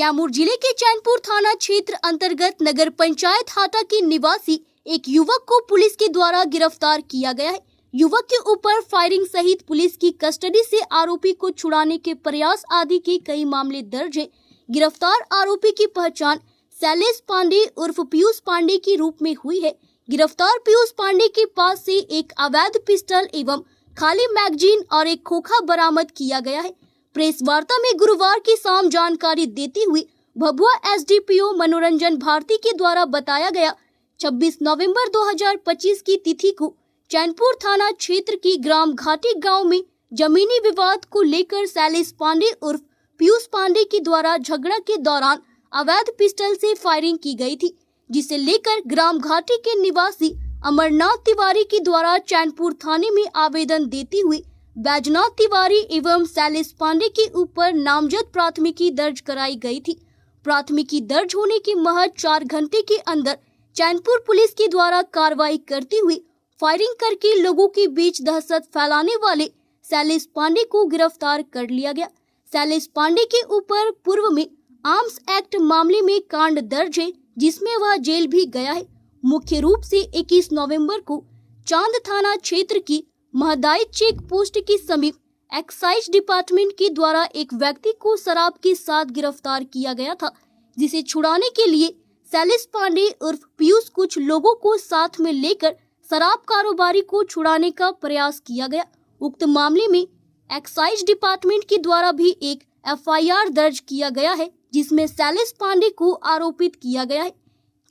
कैमूर जिले के चैनपुर थाना क्षेत्र अंतर्गत नगर पंचायत हाटा के निवासी एक युवक को पुलिस के द्वारा गिरफ्तार किया गया है। युवक के ऊपर फायरिंग सहित पुलिस की कस्टडी से आरोपी को छुड़ाने के प्रयास आदि के कई मामले दर्ज है। गिरफ्तार आरोपी की पहचान शैलेश पांडे उर्फ पीयूष पांडे के रूप में हुई है। गिरफ्तार पीयूष पांडे के पास से एक अवैध पिस्टल एवं खाली मैगजीन और एक खोखा बरामद किया गया है। प्रेस वार्ता में गुरुवार की शाम जानकारी देते हुए भभुआ एसडीपीओ मनोरंजन भारती के द्वारा बताया गया 26 नवंबर 2025 की तिथि को चैनपुर थाना क्षेत्र की ग्राम घाटी गांव में जमीनी विवाद को लेकर शैलेश पांडे उर्फ पीयूष पांडे के द्वारा झगड़ा के दौरान अवैध पिस्टल से फायरिंग की गई थी, जिसे लेकर ग्राम घाटी के निवासी अमरनाथ तिवारी के द्वारा चैनपुर थाने में आवेदन देते हुए बैजनाथ तिवारी एवं शैलेश पांडे के ऊपर नामजद प्राथमिकी दर्ज कराई गई थी। प्राथमिकी दर्ज होने के महज 4 घंटे के अंदर चैनपुर पुलिस के द्वारा कार्रवाई करते हुए फायरिंग करके लोगों के बीच दहशत फैलाने वाले शैलेश पांडे को गिरफ्तार कर लिया गया। शैलेश पांडे के ऊपर पूर्व में आर्म्स एक्ट मामले में कांड दर्ज है, जिसमें वह जेल भी गया है। मुख्य रूप से 21 नवंबर को चांद थाना क्षेत्र की महदाई चेक पोस्ट के समीप एक्साइज डिपार्टमेंट के द्वारा एक व्यक्ति को शराब के साथ गिरफ्तार किया गया था, जिसे छुड़ाने के लिए शैलेश पांडे उर्फ पीयूष कुछ लोगों को साथ में लेकर शराब कारोबारी को छुड़ाने का प्रयास किया गया। उक्त मामले में एक्साइज डिपार्टमेंट के द्वारा भी एक एफआईआर दर्ज किया गया है, जिसमें शैलेश पांडे को आरोपित किया गया है।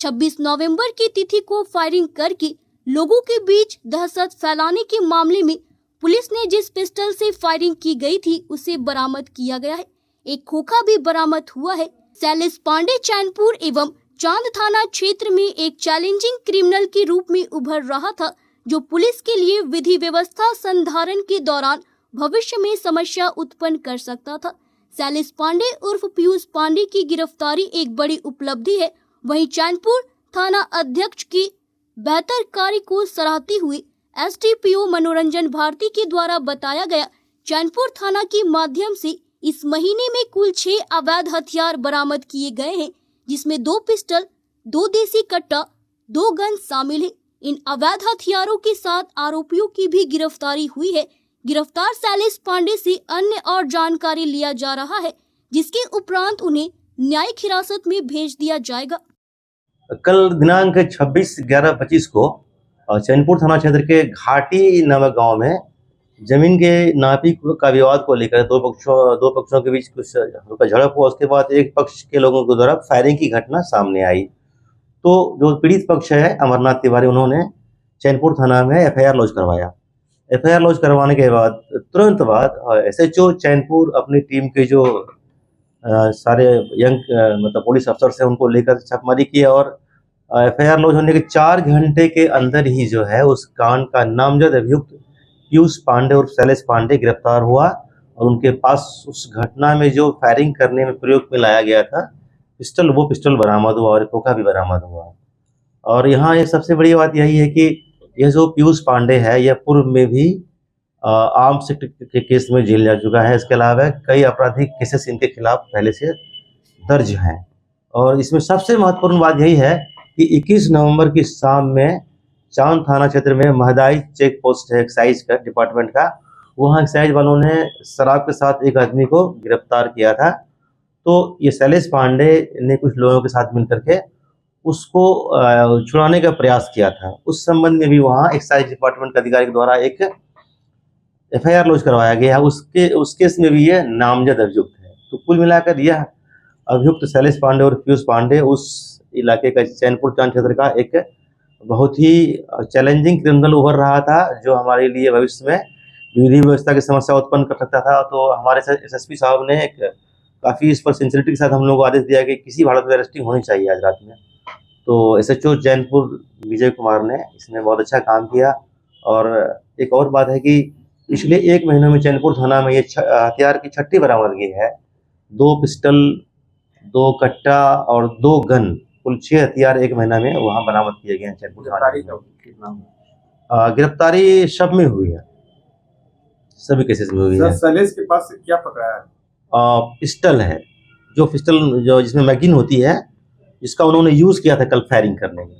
26 नवंबर की तिथि को फायरिंग करके लोगों के बीच दहशत फैलाने के मामले में पुलिस ने जिस पिस्टल से फायरिंग की गई थी उसे बरामद किया गया है। एक खोखा भी बरामद हुआ है। शैलेश पांडे चैनपुर एवं चांद थाना क्षेत्र में एक चैलेंजिंग क्रिमिनल के रूप में उभर रहा था, जो पुलिस के लिए विधि व्यवस्था संधारण के दौरान भविष्य में समस्या उत्पन्न कर सकता था। शैलेश पांडे उर्फ पीयूष पांडे की गिरफ्तारी एक बड़ी उपलब्धि है। वहीं चैनपुर थाना अध्यक्ष की बेहतर कार्य को सराहते हुए एसडीपीओ मनोरंजन भारती के द्वारा बताया गया, चैनपुर थाना के माध्यम से इस महीने में कुल 6 अवैध हथियार बरामद किए गए हैं, जिसमें 2 पिस्टल, 2 देसी कट्टा, 2 गन शामिल है। इन अवैध हथियारों के साथ आरोपियों की भी गिरफ्तारी हुई है। गिरफ्तार शैलेश पांडे से अन्य और जानकारी लिया जा रहा है, जिसके उपरांत उन्हें न्यायिक हिरासत में भेज दिया जाएगा। कल दिनांक 26/11/25 को चैनपुर थाना क्षेत्र के घाटी नामक गांव में जमीन के नापी का विवाद को लेकर दो पक्षों के बीच कुछ हल्का झड़प हुआ। उसके बाद एक पक्ष के लोगों के द्वारा फायरिंग की घटना सामने आई। तो जो पीड़ित पक्ष है अमरनाथ तिवारी, उन्होंने चैनपुर थाना में एफआईआर लॉन्च करवाया। एफआईआर लॉन्च करवाने के बाद तुरंत बाद एसएचओ चैनपुर अपनी टीम के जो सारे यंग मतलब पुलिस अफसर से उनको लेकर छापेमारी किया और एफआईआर लॉन्च होने के 4 घंटे के अंदर ही जो है उस कांड का नामजद अभियुक्त पीयूष पांडे और शैलेश पांडे गिरफ्तार हुआ। और उनके पास उस घटना में जो फायरिंग करने में प्रयोग में लाया गया था पिस्टल, वो पिस्टल बरामद हुआ और खोखा भी बरामद हुआ। और यहाँ ये सबसे बड़ी बात यही है कि यह जो पीयूष पांडे है यह पूर्व में भी आर्म्स एक्ट के केस में जेल जा चुका है। इसके अलावा कई आपराधिक केसेस इनके खिलाफ पहले से दर्ज हैं। और इसमें सबसे महत्वपूर्ण बात यही है कि 21 नवंबर की शाम में चांद थाना क्षेत्र में महदाई चेक पोस्ट है एक्साइज का डिपार्टमेंट का, वहाँ एक्साइज वालों ने शराब के साथ एक आदमी को गिरफ्तार किया था। तो ये शैलेश पांडे ने कुछ लोगों के साथ मिलकर के उसको छुड़ाने का प्रयास किया था। उस संबंध में भी वहाँ एक्साइज डिपार्टमेंट के अधिकारी के द्वारा एक एफआईआर लॉन्च करवाया गया। उस केस में भी ये नामजद अभियुक्त है। तो कुल मिलाकर यह अभियुक्त शैलेश पांडे और पीयूष पांडे उस इलाके का चैनपुर चांद क्षेत्र का एक बहुत ही चैलेंजिंग क्रिमिनल उभर रहा था, जो हमारे लिए भविष्य में विधि व्यवस्था की समस्या उत्पन्न कर सकता था। तो हमारे एसएसपी साहब ने एक काफ़ी इस पर सिंसियरिटी के साथ हम लोग को आदेश दिया कि किसी हालत में अरेस्टिंग होनी चाहिए आज रात में। तो एसएचओ चैनपुर विजय कुमार ने इसमें बहुत अच्छा काम किया। और एक और बात है कि पिछले 1 महीने में चैनपुर थाना में ये हथियार की 6ठी बरामदगी है। 2 पिस्टल, 2 कट्टा और 2 गन, कुल 6 हथियार 1 महीना में वहाँ बरामद किए गए हैं चैनपुर थाना। गिरफ्तारी सब में हुई है, सभी केसेस में हुई है। शैलेश के पास से क्या पकड़ा है? पिस्टल है, जो पिस्टल जो जिसमें मैगजीन होती है, इसका उन्होंने यूज किया था कल फायरिंग करने में।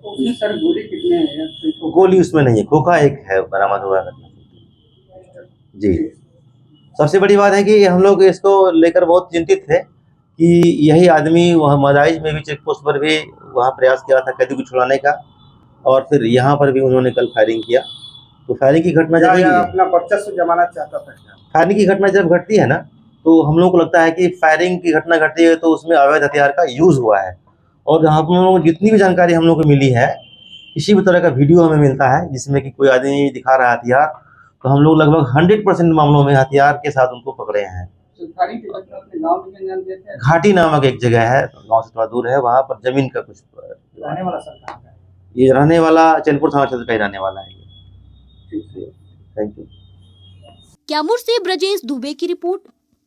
उसमें सर गोली कितने हैं? गोली उसमें नहीं है, खोखा एक है बरामद हुआ है। जी, सबसे बड़ी बात है कि हम लोग इसको लेकर बहुत चिंतित थे कि यही आदमी वहाँ मदाइज में भी चेक पोस्ट पर भी वहाँ प्रयास किया था कैदी को छुड़ाने का, और फिर यहाँ पर भी उन्होंने कल फायरिंग किया। तो फायरिंग की घटना जब अपना वर्चस्व जमाना चाहता था। फायरिंग की घटना जब घटती है ना, तो हम लोग को लगता है कि फायरिंग की घटना घटती है तो उसमें अवैध हथियार का यूज हुआ है। और हम लोगों को जितनी भी जानकारी हम लोग को मिली है, किसी भी तरह का वीडियो हमें मिलता है जिसमें कि कोई आदमी दिखा रहा है हथियार, तो हम लोग लगभग 100% मामलों में हथियार के साथ उनको पकड़े हैं। घाटी नामक एक जगह है, गांव से थोड़ा दूर है, वहां पर जमीन का कुछ रहने वाला सर कहाँ का है? ये रहने वाला चैनपुर थाना क्षेत्र का ही रहने वाला है। Thank you. कैमूर से ब्रजेश दुबे की रिपोर्ट।